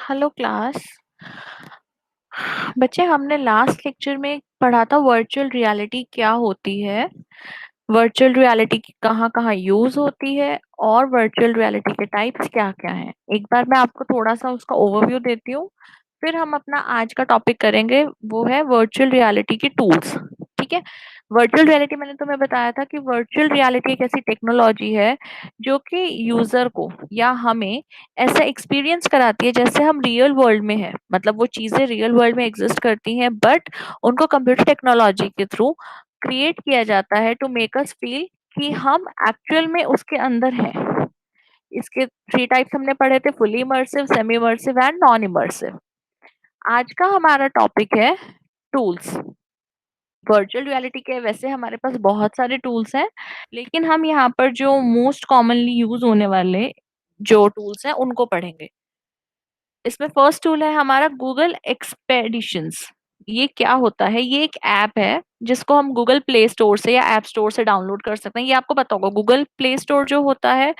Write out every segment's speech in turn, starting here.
Hello class. बच्चे, हमने last lecture में पढ़ा था वर्चुअल रियलिटी क्या होती है, वर्चुअल रियलिटी की कहाँ कहाँ यूज होती है और वर्चुअल रियलिटी के टाइप्स क्या क्या हैं। एक बार मैं आपको थोड़ा सा उसका ओवरव्यू देती हूँ, फिर हम अपना आज का टॉपिक करेंगे, वो है वर्चुअल रियलिटी के टूल्स। ठीक है। वर्चुअल रियलिटी, मैंने तुम्हें बताया था कि वर्चुअल रियलिटी एक ऐसी टेक्नोलॉजी है जो कि यूजर को या हमें ऐसा एक्सपीरियंस कराती है जैसे हम रियल वर्ल्ड में है, मतलब वो चीजें रियल वर्ल्ड में एग्जिस्ट करती हैं, बट उनको कंप्यूटर टेक्नोलॉजी के थ्रू क्रिएट किया जाता है टू मेक अस फील कि हम एक्चुअल में उसके अंदर हैं। इसके थ्री टाइप्स हमने पढ़े थे, fully immersive, semi immersive and non immersive. आज का हमारा टॉपिक है टूल्स। वर्चुअल रियलिटी के वैसे हमारे पास बहुत सारे टूल्स हैं, लेकिन हम यहाँ पर जो मोस्ट कॉमनली यूज होने वाले जो टूल्स हैं उनको पढ़ेंगे। इसमें फर्स्ट टूल है हमारा गूगल एक्सपेडिशंस। ये क्या होता है? ये एक ऐप है जिसको हम गूगल प्ले स्टोर से या ऐप स्टोर से डाउनलोड कर सकते हैं। ये आपको पता होगा, गूगल प्ले स्टोर जो होता है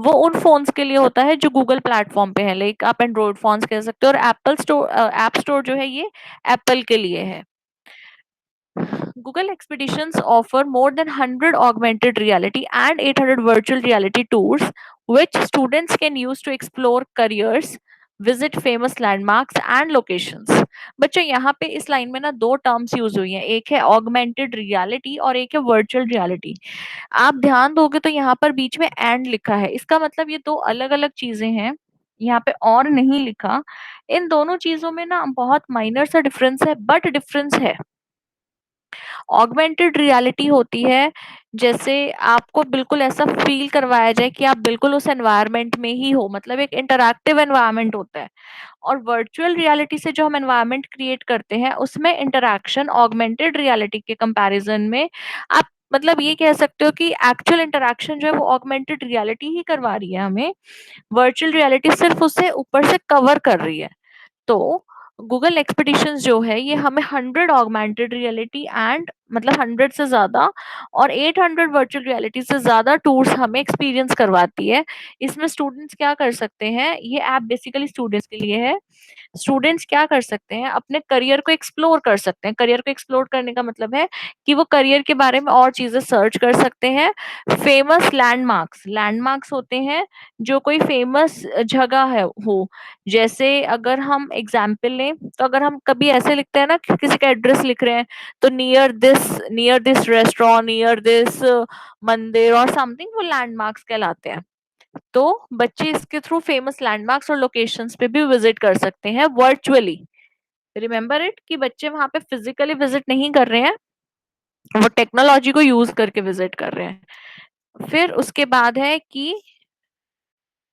वो उन फोन्स के लिए होता है जो गूगल प्लेटफॉर्म पे है, लाइक आप एंड्रॉइड फोन्स कह सकते हो, और एप्पल स्टोर, ऐप स्टोर जो है ये एप्पल के लिए है। Google Expeditions offer more than 100 augmented reality and 800 virtual reality tours, which students can use to explore careers, visit famous landmarks and locations. बच्चों, यहाँ पे इस लाइन में ना दो टर्म्स यूज हुई हैं, एक है ऑगमेंटेड रियलिटी और एक है वर्चुअल रियलिटी। आप ध्यान दोगे तो यहाँ पर बीच में एंड लिखा है, इसका मतलब ये दो अलग अलग चीजें हैं, यहाँ पे और नहीं लिखा। इन दोनों चीजों में ना बहुत माइनर सा डिफरेंस है, बट डिफरेंस है। ऑगमेंटेड रियलिटी होती है जैसे आपको बिल्कुल ऐसा फील करवाया जाए कि आप बिल्कुल उस एनवायरनमेंट में ही हो, मतलब एक इंटरैक्टिव एनवायरनमेंट होता है। और वर्चुअल रियलिटी से जो हम एनवायरनमेंट क्रिएट करते हैं उसमें इंटरैक्शन ऑगमेंटेड रियलिटी के कंपैरिजन में आप मतलब ये कह सकते हो कि एक्चुअल इंटरैक्शन जो है वो ऑगमेंटेड रियलिटी ही करवा रही है हमें, वर्चुअल रियलिटी सिर्फ उसे ऊपर से कवर कर रही है। तो गूगल एक्सपेडिशंस जो है ये हमें 100 ऑगमेंटेड रियलिटी एंड मतलब 100 से ज्यादा और 800 वर्चुअल रियलिटी से ज्यादा टूर्स हमें एक्सपीरियंस करवाती है। इसमें स्टूडेंट्स क्या कर सकते हैं, ये ऐप बेसिकली स्टूडेंट्स के लिए है। स्टूडेंट्स क्या कर सकते हैं, अपने करियर को एक्सप्लोर कर सकते हैं। करियर को एक्सप्लोर करने का मतलब है कि वो करियर के बारे में और चीजें सर्च कर सकते हैं। फेमस लैंडमार्क्स, लैंडमार्क्स होते हैं जो कोई फेमस जगह है हो, जैसे अगर हम एग्जाम्पल लें तो अगर हम कभी ऐसे लिखते हैं ना कि किसी का एड्रेस लिख रहे हैं तो near this restaurant, near this मंदिर और समथिंग, वो लैंडमार्क्स कहलाते हैं। तो बच्चे इसके थ्रू फेमस लैंडमार्क्स और लोकेशंस पे भी विजिट कर सकते हैं वर्चुअली। रिमेम्बर इट कि बच्चे वहां पे फिजिकली विजिट नहीं कर रहे हैं, वो टेक्नोलॉजी को यूज करके विजिट कर रहे हैं। फिर उसके बाद है कि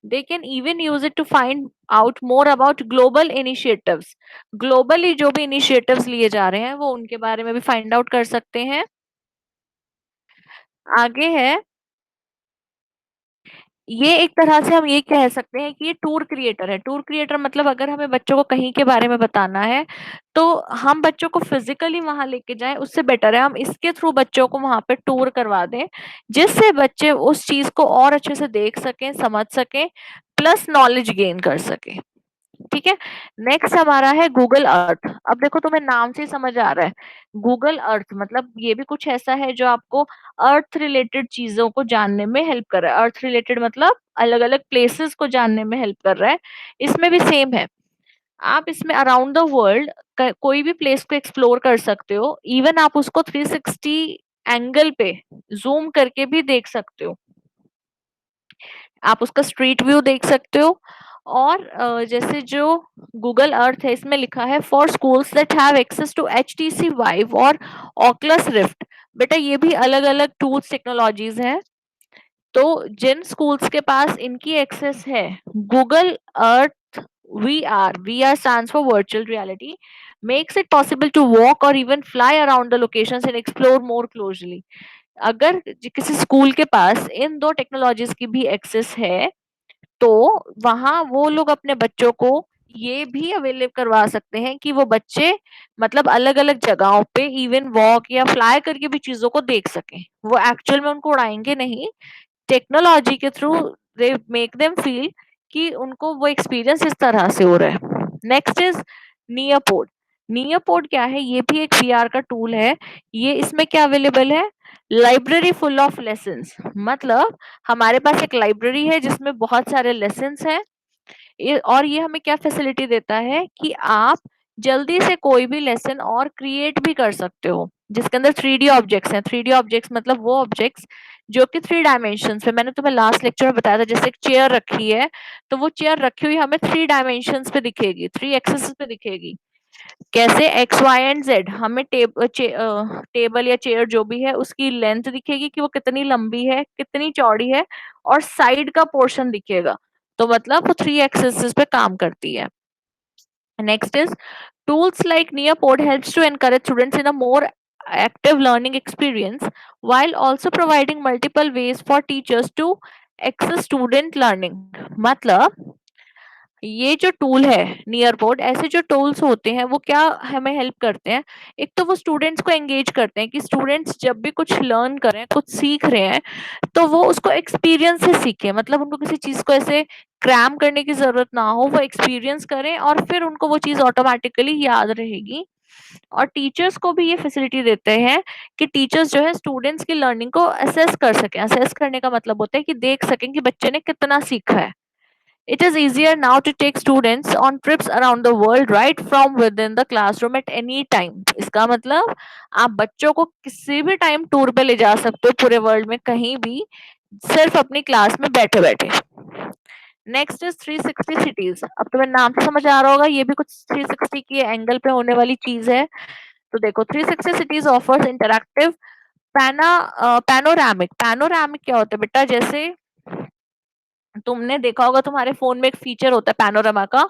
they can even use it to find out more about global initiatives। Globally जो भी इनिशिएटिव्स लिए जा रहे हैं वो उनके बारे में भी फाइंड आउट कर सकते हैं। आगे है, ये एक तरह से हम ये कह सकते हैं कि ये टूर क्रिएटर है। टूर क्रिएटर मतलब अगर हमें बच्चों को कहीं के बारे में बताना है तो हम बच्चों को फिजिकली वहां लेके जाएं, उससे बेटर है हम इसके थ्रू बच्चों को वहां पे टूर करवा दें, जिससे बच्चे उस चीज को और अच्छे से देख सकें, समझ सकें, प्लस नॉलेज गेन कर सकें। ठीक है। नेक्स्ट हमारा है गूगल अर्थ। अब देखो तुम्हें नाम से ही समझ आ रहा है, गूगल अर्थ मतलब ये भी कुछ ऐसा है जो आपको अर्थ रिलेटेड चीजों को जानने में हेल्प कर रहा है। अर्थ रिलेटेड मतलब अलग अलग प्लेसेस को जानने में हेल्प कर रहा है। इसमें भी सेम है, आप इसमें अराउंड द वर्ल्ड कोई भी प्लेस को एक्सप्लोर कर सकते हो, इवन आप उसको 360 एंगल पे जूम करके भी देख सकते हो। आप उसका स्ट्रीट व्यू देख सकते हो। और जैसे जो गूगल अर्थ है इसमें लिखा है for schools that have access to HTC Vive और ऑकुलस रिफ्ट। बेटा ये भी अलग अलग टूल्स टेक्नोलॉजीज हैं, तो जिन स्कूल्स के पास इनकी एक्सेस है, Google Earth VR stands for virtual reality, makes it possible to walk or even fly around the locations and explore more closely। अगर किसी स्कूल के पास इन दो टेक्नोलॉजीज की भी एक्सेस है तो वहां वो लोग अपने बच्चों को ये भी अवेलेबल करवा सकते हैं कि वो बच्चे मतलब अलग अलग जगहों पे इवन वॉक या फ्लाई करके भी चीजों को देख सकें। वो एक्चुअल में उनको उड़ाएंगे नहीं, टेक्नोलॉजी के through they make them feel कि उनको वो एक्सपीरियंस इस तरह से हो रहा है। Next is नियरपोड। नियरपोड क्या है? ये भी एक वीआर का टूल है। ये इसमें क्या अवेलेबल है? Library full of lessons. मतलब हमारे पास एक लाइब्रेरी है जिसमें बहुत सारे लेसन्स हैं। और ये हमें क्या फैसिलिटी देता है कि आप जल्दी से कोई भी लेसन और क्रिएट भी कर सकते हो, जिसके अंदर 3D ऑब्जेक्ट्स हैं। 3D ऑब्जेक्ट्स मतलब वो ऑब्जेक्ट्स जो कि 3 डायमेंशन पे, मैंने तुम्हें लास्ट लेक्चर में बताया था, जैसे एक चेयर रखी है तो वो चेयर रखी हुई हमें 3 डायमेंशन पे दिखेगी, 3 एक्सेस पे दिखेगी। कैसे? X Y and Z. हमें टेबल या चेयर जो भी है उसकी लेंथ दिखेगी कि वो कितनी लंबी है, कितनी चौड़ी है, और साइड का पोर्शन दिखेगा। तो मतलब वो 3 एक्सेस पे काम करती है। Next is tools like Nearpod helps to encourage students in a more active learning experience while also providing multiple ways for teachers to access student learning। मतलब ये जो टूल है नियरपोड, ऐसे जो टूल्स होते हैं वो क्या हमें हेल्प करते हैं? एक तो वो स्टूडेंट्स को एंगेज करते हैं कि स्टूडेंट्स जब भी कुछ लर्न करें, कुछ सीख रहे हैं, तो वो उसको एक्सपीरियंस से सीखें। मतलब उनको किसी चीज को ऐसे क्रैम करने की जरूरत ना हो, वो एक्सपीरियंस करें और फिर उनको वो चीज ऑटोमेटिकली याद रहेगी। और टीचर्स को भी ये फैसिलिटी देते हैं कि टीचर्स जो है स्टूडेंट्स की लर्निंग को असेस कर सकें। असेस करने का मतलब होता है कि देख सकें कि बच्चे ने कितना सीखा है। It is easier now to take students on trips around the world right from within the classroom at any time। इसका मतलब आप बच्चों को किसी भी टाइम टूर पे ले जा सकते हो पूरे वर्ल्ड में, कहीं भी, सिर्फ अपनी क्लास में बैठे बैठे। Next is 360 cities. अब तुम्हें नाम से समझ आ रहा होगा, ये भी कुछ 360 की एंगल पे होने वाली चीज है। तो देखो, 360 cities offers interactive panoramic. Panoramic क्या होता है बेटा? जैसे तुमने देखा होगा तुम्हारे फोन में एक फीचर होता है पैनोरामा का।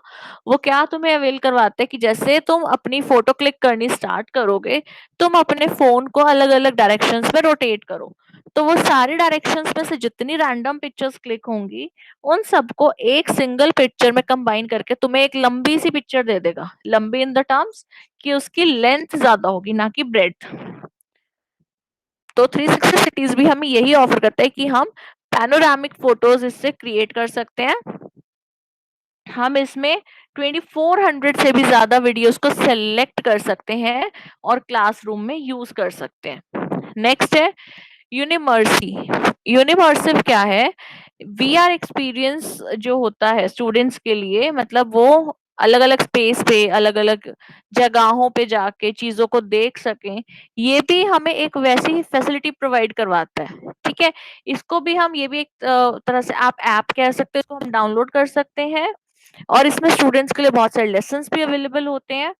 वो क्या तुम्हें अवेल करवाता है कि जैसे तुम अपनी फोटो क्लिक करनी स्टार्ट करोगे, तुम अपने फोन को अलग अलग डायरेक्शंस में रोटेट करो, तो वो सारी डायरेक्शंस में से जितनी रैंडम पिक्चर्स क्लिक होंगी उन सबको एक सिंगल पिक्चर में कंबाइन करके तुम्हें एक लंबी सी पिक्चर दे देगा। लंबी इन द टर्म्स कि उसकी लेंथ ज्यादा होगी, ना कि ब्रेड्थ। तो 360 सिटीज भी हमें यही ऑफर करता है कि हम पैनोरामिक फोटोज इससे क्रिएट कर सकते हैं। हम इसमें 2400 से भी ज्यादा वीडियोस को सेलेक्ट कर सकते हैं और क्लासरूम में यूज कर सकते हैं। नेक्स्ट है यूनिमर्सिव। यूनिमर्सिव क्या है? वीआर एक्सपीरियंस जो होता है स्टूडेंट्स के लिए, मतलब वो अलग अलग स्पेस पे, अलग अलग जगहों पे जाके चीजों को देख सकें, ये भी हमें एक वैसी ही फैसिलिटी प्रोवाइड करवाता है। ठीक है, इसको भी हम, ये भी एक तरह से आप ऐप कह सकते हो, इसको हम डाउनलोड कर सकते हैं। और इसमें स्टूडेंट्स के लिए बहुत सारे लेसन्स भी अवेलेबल होते हैं।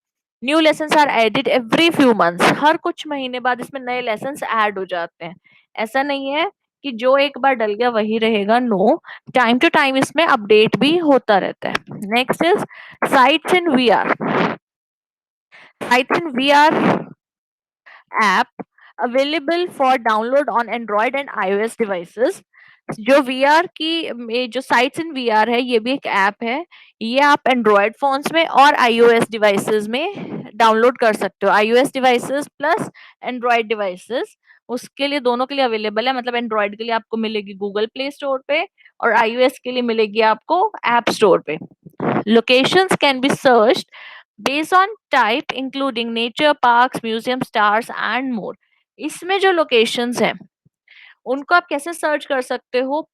New lessons are added every few months. हर कुछ महीने बाद इसमें नए लेसन्स ऐड हो जाते हैं। ऐसा नहीं है कि जो एक बार डल गया वही रहेगा, नो, टाइम टू टाइम इसमें अपडेट भी होता रहता है। Next is sites in VR. Sites in VR app available for download on Android and iOS devices. जो वीआर की जो साइट्स इन वीआर है, ये भी एक ऐप है। ये आप एंड्रॉयड फोन्स में और iOS डिवाइसेस में डाउनलोड कर सकते हो। iOS devices plus Android devices, उसके लिए, दोनों के लिए अवेलेबल है। मतलब एंड्रॉयड के लिए आपको मिलेगी गूगल प्ले स्टोर पे और iOS के लिए मिलेगी आपको ऐप स्टोर पे। Locations can be searched based on type including nature parks, museum, stars and more। इसमें जो लोकेशंस हैं उनको आप कैसे सर्च कर सकते हो?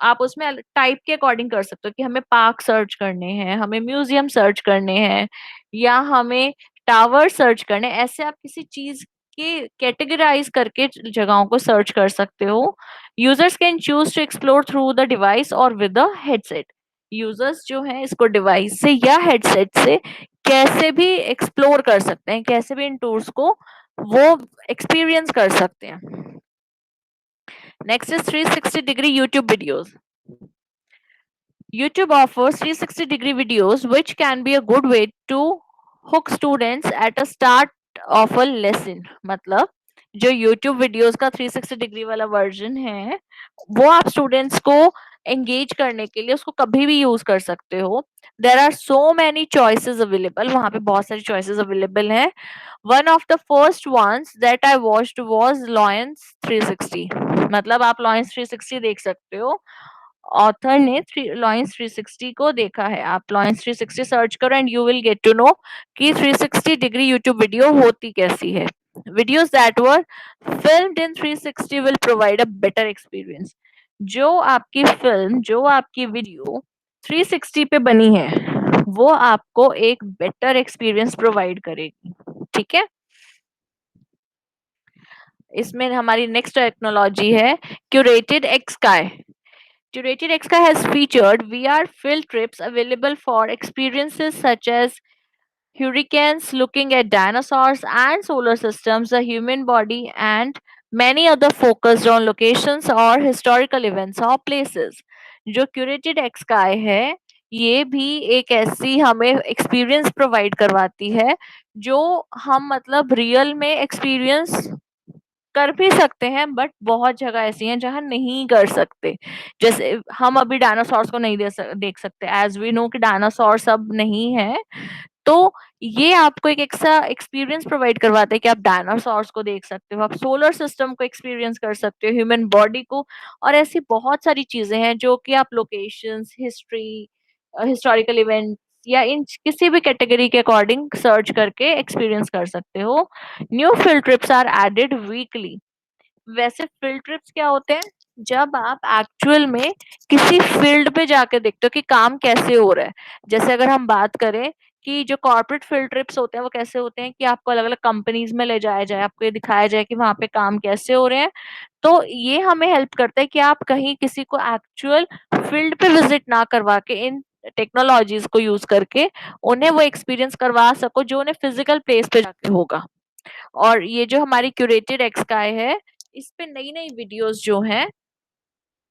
आप उसमें टाइप के अकॉर्डिंग कर सकते हो कि हमें पार्क सर्च करने हैं, हमें म्यूजियम सर्च करने हैं, या हमें टावर सर्च करने हैं। ऐसे आप किसी चीज के कैटेगराइज करके जगहों को सर्च कर सकते हो। Users can choose to explore through the device और विद द हेडसेट। यूजर्स जो हैं इसको डिवाइस से या हेडसेट से कैसे भी एक्सप्लोर कर सकते हैं, कैसे भी इन टूर्स को वो एक्सपीरियंस कर सकते हैं। Next is 360-degree YouTube videos। YouTube offers 360-degree videos, which can be a good way to hook students at a start of a lesson। मतलब जो YouTube videos का 360 डिग्री वाला वर्जन है, वो आप स्टूडेंट्स को एंगेज करने के लिए उसको कभी भी यूज कर सकते हो। There are so many choices available, वहां पे बहुत सारी चॉइसेस अवेलेबल हैं। One of the first ones that I watched was Lawrence 360। मतलब आप Lawrence 360 देख सकते हो। ऑथर ने लॉयंस 360 को देखा है। आप लॉयंस 360 सर्च करो and you will get to know कि 360 डिग्री यूट्यूब वीडियो होती कैसी है। Videos that were filmed in 360 will provide a better experience. जो आपकी फिल्म, जो आपकी वीडियो 360 पे बनी है, वो आपको एक बेटर एक्सपीरियंस प्रोवाइड करेगी। ठीक है, इसमें हमारी नेक्स्ट टेक्नोलॉजी है curated एक्सकाई। Curated Exca has featured VR field trips available for experiences such as hurricanes, looking at dinosaurs and solar systems, the human body, and many other focused on locations or historical events or places. जो curated Exkai है, ये भी एक ऐसी हमें experience provide करवाती है जो हम मतलब रियल में एक्सपीरियंस कर भी सकते हैं, बट बहुत जगह ऐसी हैं जहाँ नहीं कर सकते। जैसे हम अभी डायनासोर्स को नहीं देख सकते, एज वी नो कि डायनासोर्स अब नहीं है। तो ये आपको एक एक्स्ट्रा एक्सपीरियंस प्रोवाइड करवाता है कि आप डायनासोर्स को देख सकते हो, आप सोलर सिस्टम को एक्सपीरियंस कर सकते हो, ह्यूमन बॉडी को, और ऐसी बहुत सारी चीजें हैं जो कि आप लोकेशंस, हिस्ट्री, हिस्टोरिकल इवेंट या इन किसी भी कैटेगरी के अकॉर्डिंग सर्च करके एक्सपीरियंस कर सकते हो। New field trips are added weekly. वैसे फील्ड ट्रिप्स क्या होते हैं? जब आप एक्चुअल में किसी फील्ड पे जाके देखते हो कि काम कैसे हो रहा है। जैसे अगर हम बात करें कि जो कॉर्पोरेट फील्ड ट्रिप्स होते हैं वो कैसे होते हैं कि आपको अलग अलग कंपनीज में ले जाया जाए, आपको ये दिखाया जाए कि वहां पे काम कैसे हो रहे हैं। तो ये हमें हेल्प करता है कि आप कहीं किसी को एक्चुअल फील्ड पे विजिट ना करवा के इन टेक्नोलॉजीज को यूज करके उन्हें वो एक्सपीरियंस करवा सको जो उन्हें फिजिकल प्लेस पे जाके होगा। और ये जो हमारी क्यूरेटेड एक्सकाई है, इस पे नई नई वीडियोस जो हैं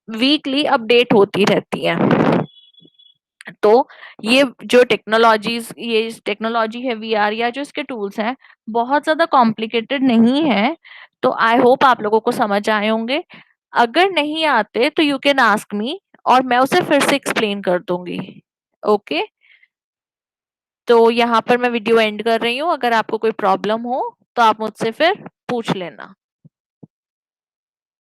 वीकली अपडेट होती रहती हैं। तो ये जो टेक्नोलॉजीज, ये टेक्नोलॉजी है वीआर या जो इसके टूल्स हैं, बहुत ज्यादा कॉम्प्लिकेटेड नहीं है। तो आई होप आप लोगों को समझ आए होंगे। अगर नहीं आते तो यू कैन आस्क मी और मैं उसे फिर से एक्सप्लेन कर दूंगी। ओके, तो यहाँ पर मैं वीडियो एंड कर रही हूँ। अगर आपको कोई प्रॉब्लम हो तो आप मुझसे फिर पूछ लेना।